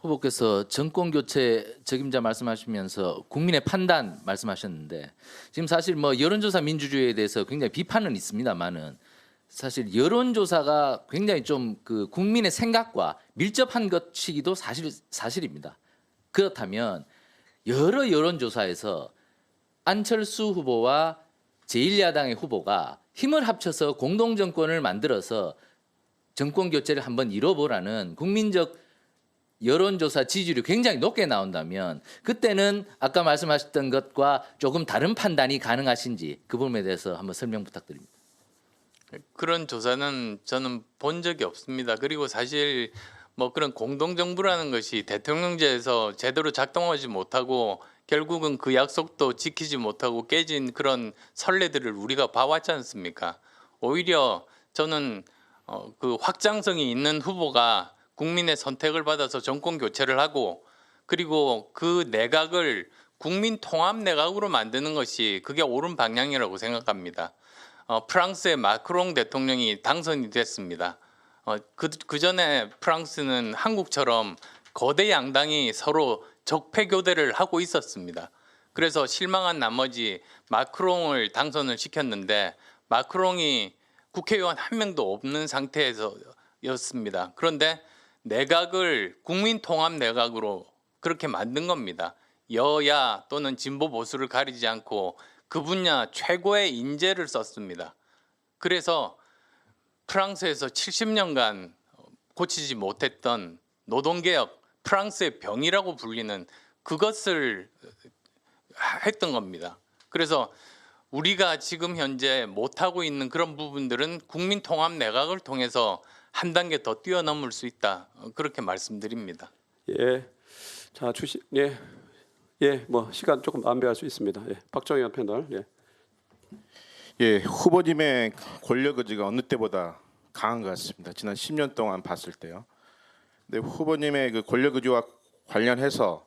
후보께서 정권 교체 적임자 말씀하시면서 국민의 판단 말씀하셨는데 지금 사실 뭐 여론조사 민주주의에 대해서 굉장히 비판은 있습니다만은 사실 여론조사가 굉장히 좀 그 국민의 생각과 밀접한 것이기도 사실입니다. 그렇다면 여러 여론조사에서 안철수 후보와 제1야당의 후보가 힘을 합쳐서 공동정권을 만들어서 정권 교체를 한번 이뤄보라는 국민적 여론조사 지지율이 굉장히 높게 나온다면 그때는 아까 말씀하셨던 것과 조금 다른 판단이 가능하신지 그 부분에 대해서 한번 설명 부탁드립니다. 그런 조사는 저는 본 적이 없습니다. 그리고 사실 뭐 그런 공동정부라는 것이 대통령제에서 제대로 작동하지 못하고 결국은 그 약속도 지키지 못하고 깨진 그런 선례들을 우리가 봐왔지 않습니까? 오히려 저는 그 확장성이 있는 후보가 국민의 선택을 받아서 정권 교체를 하고 그리고 그 내각을 국민 통합 내각으로 만드는 것이 그게 옳은 방향이라고 생각합니다. 프랑스의 마크롱 대통령이 당선이 됐습니다. 그 전에 프랑스는 한국처럼 거대 양당이 서로 적폐 교대를 하고 있었습니다. 그래서 실망한 나머지 마크롱을 당선을 시켰는데 마크롱이 국회의원 한 명도 없는 상태에서였습니다. 그런데 내각을 국민 통합 내각으로 그렇게 만든 겁니다. 여야 또는 진보 보수를 가리지 않고 그 분야 최고의 인재를 썼습니다. 그래서 프랑스에서 70년간 고치지 못했던 노동개혁, 프랑스의 병이라고 불리는 그것을 했던 겁니다. 그래서 우리가 지금 현재 못하고 있는 그런 부분들은 국민통합 내각을 통해서 한 단계 더 뛰어넘을 수 있다. 그렇게 말씀드립니다. 예, 자 뭐 시간 조금 안배할 수 있습니다. 예, 박정희 패널. 예. 예, 후보님의 권력 의지가 어느 때보다 강한 것 같습니다. 지난 10년 동안 봤을 때요. 근데 후보님의 그 권력 의지와 관련해서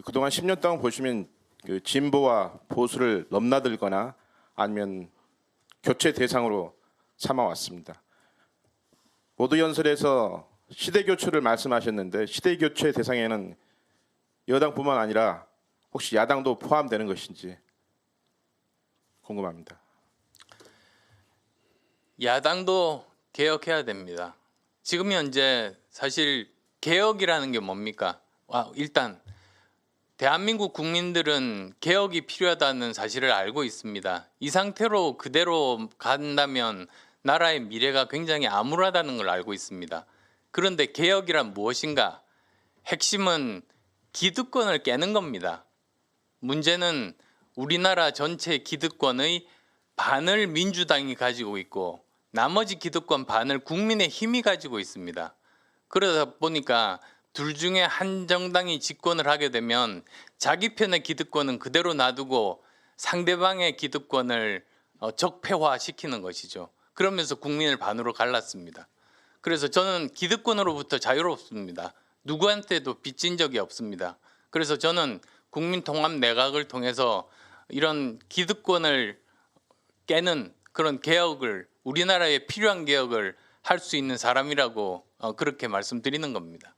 그동안 10년 동안 보시면 그 진보와 보수를 넘나들거나 아니면 교체 대상으로 삼아왔습니다. 모두 연설에서 시대 교체를 말씀하셨는데 시대 교체 대상에는 여당뿐만 아니라 혹시 야당도 포함되는 것인지 궁금합니다. 야당도 개혁해야 됩니다. 지금 현재 사실 개혁이라는 게 뭡니까? 일단 대한민국 국민들은 개혁이 필요하다는 사실을 알고 있습니다. 이 상태로 그대로 간다면 나라의 미래가 굉장히 암울하다는 걸 알고 있습니다. 그런데 개혁이란 무엇인가? 핵심은 기득권을 깨는 겁니다. 문제는 우리나라 전체 기득권의 반을 민주당이 가지고 있고 나머지 기득권 반을 국민의힘이 가지고 있습니다. 그러다 보니까 둘 중에 한 정당이 집권을 하게 되면 자기 편의 기득권은 그대로 놔두고 상대방의 기득권을 적폐화시키는 것이죠. 그러면서 국민을 반으로 갈랐습니다. 그래서 저는 기득권으로부터 자유롭습니다. 누구한테도 빚진 적이 없습니다. 그래서 저는 국민통합 내각을 통해서 이런 기득권을 깨는 그런 개혁을 우리나라에 필요한 개혁을 할 수 있는 사람이라고 그렇게 말씀드리는 겁니다.